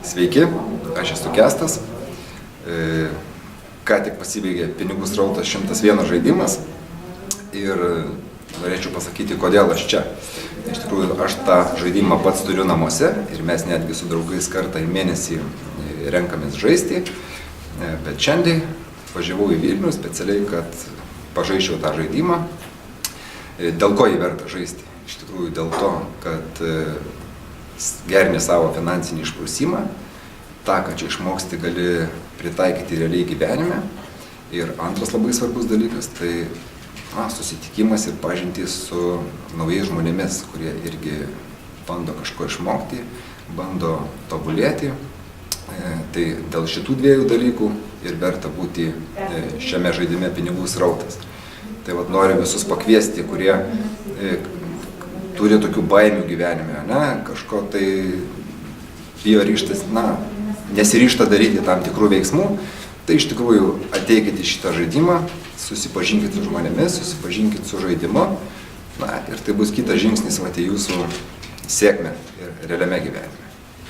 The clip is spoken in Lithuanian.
Sveiki, aš esu Kęstas. Ką tik pasibaigė pinigų srautas 101 žaidimas ir norėčiau pasakyti, kodėl aš čia. Iš tikrųjų, aš tą žaidimą pats turiu namuose ir mes netgi su draugais kartą į mėnesį renkamės žaisti. Bet šiandien važiavau į Vilnių specialiai, kad pažaisčiau tą žaidimą. Dėl ko jį verta žaisti? Iš tikrųjų, dėl to, kad gerini savo finansinį išprusimą, tą, ką čia išmoksti, gali pritaikyti realiai gyvenime. Ir antras labai svarbus dalykas, tai susitikimas ir pažintys su naujais žmonėmis, kurie irgi bando kažko išmokti, bando tobulėti. Tai dėl šitų dviejų dalykų ir verta būti šiame žaidime pinigų srautas. Tai noriu visus pakviesti, kurie turi tokių baimių gyvenime, kažko tai bijo ryžtas, nesiryžta daryti tam tikrų veiksmų, tai iš tikrųjų ateikite į šitą žaidimą, susipažinkite su žmonėmis, susipažinkite su žaidimu, ir tai bus kitas žingsnis į jūsų sėkmę ir realiame gyvenime.